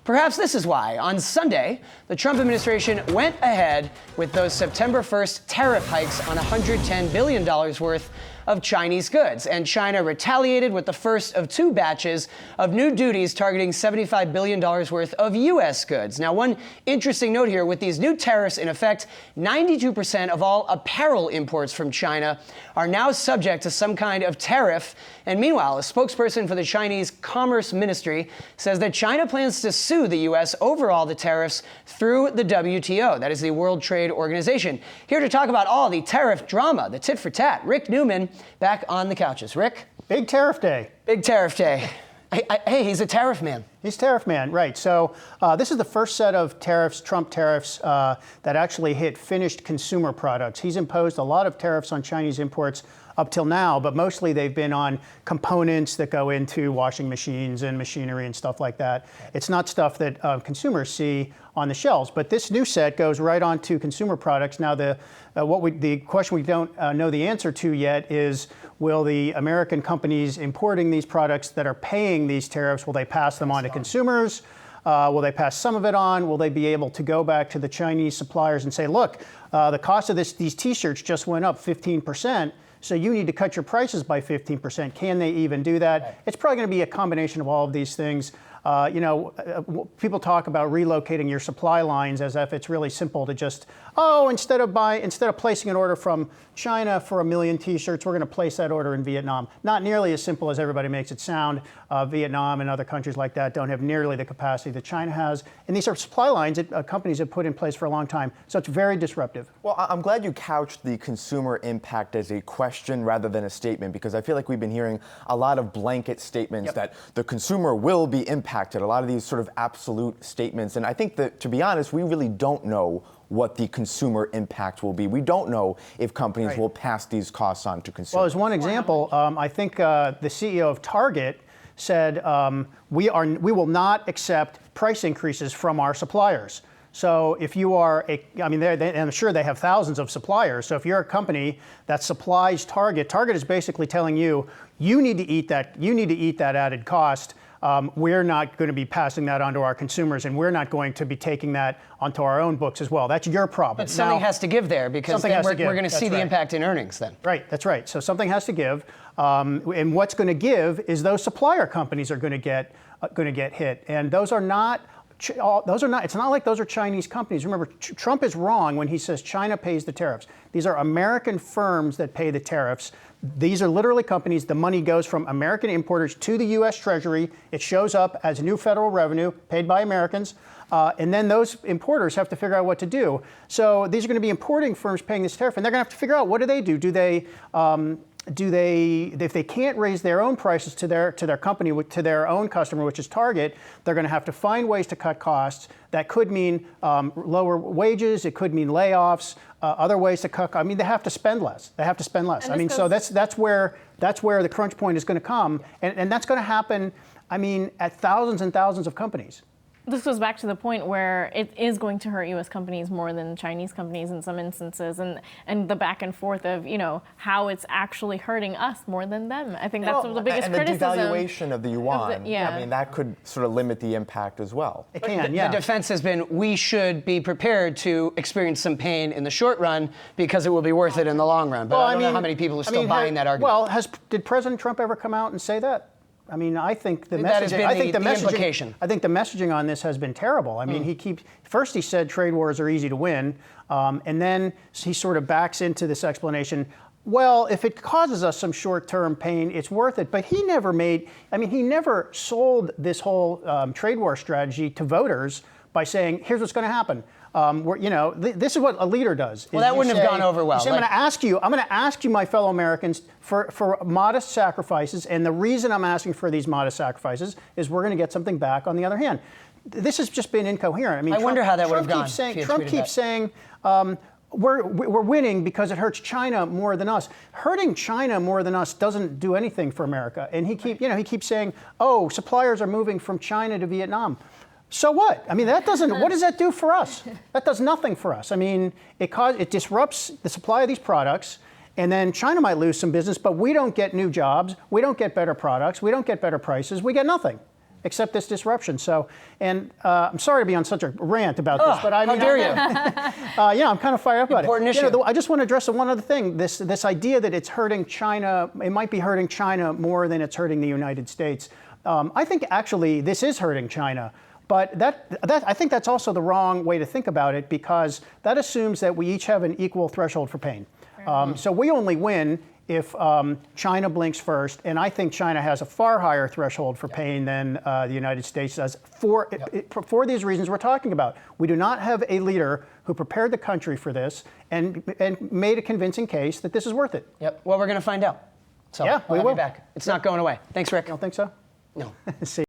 Perhaps this is why. On Sunday, the Trump administration went ahead with those September 1st tariff hikes on $110 billion worth of Chinese goods. And China retaliated with the first of two batches of new duties targeting $75 billion worth of U.S. goods. Now, one interesting note here, with these new tariffs in effect, 92% of all apparel imports from China are now subject to some kind of tariff. And meanwhile, a spokesperson for the Chinese Commerce Ministry says that China plans to sue the U.S. over all the tariffs through the WTO, that is the World Trade Organization. Here to talk about all the tariff drama, the tit for tat, Rick Newman, back on the couches. Rick? Big tariff day. Big tariff day. Hey, he's a tariff man. He's tariff man, right. So this is the first set of tariffs, Trump tariffs, that actually hit finished consumer products. He's imposed a lot of tariffs on Chinese imports up till now, but mostly they've been on components that go into washing machines and machinery and stuff like that. It's not stuff that consumers see on the shelves, but this new set goes right on to consumer products. Now, the question we don't know the answer to yet is, will the American companies importing these products that are paying these tariffs, will they pass them on to consumers? Will they pass some of it on? Will they be able to go back to the Chinese suppliers and say, look, the cost of these T-shirts just went up 15%. So you need to cut your prices by 15%. Can they even do that? Right. It's probably going to be a combination of all of these things. People talk about relocating your supply lines as if it's really simple to just, instead of placing an order from China for 1 million T-shirts, we're going to place that order in Vietnam. Not nearly as simple as everybody makes it sound. Vietnam and other countries like that don't have nearly the capacity that China has. And these are supply lines that companies have put in place for a long time. So it's very disruptive. Well, I'm glad you couched the consumer impact as a question rather than a statement, because I feel like we've been hearing a lot of blanket statements that the consumer will be impacted, a lot of these sort of absolute statements. And I think that, to be honest, we really don't know what the consumer impact will be. We don't know if companies will pass these costs on to consumers. Well, as one example, I think the CEO of Target said, we will not accept price increases from our suppliers. So if you are I'm sure they have thousands of suppliers. So if you're a company that supplies Target, Target is basically telling you, you need to eat that added cost. We're not going to be passing that on to our consumers, and we're not going to be taking that onto our own books as well. That's your problem. But something has to give there, because then we're going to see the impact in earnings then. Right, that's right. So something has to give, and what's going to give is those supplier companies are going to get hit, and those are not. It's not like those are Chinese companies. Remember, Trump is wrong when he says China pays the tariffs. These are American firms that pay the tariffs. These are literally companies. The money goes from American importers to the U.S. Treasury. It shows up as new federal revenue paid by Americans. And then those importers have to figure out what to do. So these are going to be importing firms paying this tariff, and they're going to have to figure out, what do they do? If they can't raise their own prices to their company, to their own customer, which is Target, they're going to have to find ways to cut costs. That could mean lower wages. It could mean layoffs. Other ways to cut. They have to spend less. So that's where the crunch point is going to come, and that's going to happen. At thousands and thousands of companies. This goes back to the point where it is going to hurt U.S. companies more than Chinese companies in some instances, and the back and forth of, how it's actually hurting us more than them. I think that's the biggest criticism. And the devaluation of the yuan, that could sort of limit the impact as well. It can, The defense has been, we should be prepared to experience some pain in the short run because it will be worth it in the long run. But I don't know how many people are still buying that argument. Well, did President Trump ever come out and say that? I think the messaging. I think the messaging on this has been terrible. First he said trade wars are easy to win, and then he sort of backs into this explanation. Well, if it causes us some short-term pain, it's worth it. But he never sold this whole trade war strategy to voters by saying, here's what's going to happen. This is what a leader does. Well, that wouldn't have gone over well. I'm going to ask you, my fellow Americans, for modest sacrifices, and the reason I'm asking for these modest sacrifices is we're going to get something back on the other hand. This has just been incoherent. I wonder how that would have gone. Trump keeps saying, we're winning because it hurts China more than us. Hurting China more than us doesn't do anything for America. And he keeps saying, suppliers are moving from China to Vietnam. So what? That doesn't. What does that do for us? That does nothing for us. It disrupts the supply of these products, and then China might lose some business, but we don't get new jobs. We don't get better products. We don't get better prices. We get nothing. accept this disruption. So, and I'm sorry to be on such a rant about this, but I mean, how dare you? yeah, I'm kind of fired up about it. Important issue. I just want to address one other thing. This idea that it's hurting China, it might be hurting China more than it's hurting the United States. I think actually this is hurting China. But I think that's also the wrong way to think about it, because that assumes that we each have an equal threshold for pain. So we only win if China blinks first, and I think China has a far higher threshold for pain than the United States does for these reasons we're talking about. We do not have a leader who prepared the country for this and made a convincing case that this is worth it. Yep. Well, we're going to find out. So yeah, we'll we will be back. It's not going away. Thanks, Rick. You don't think so? No. See.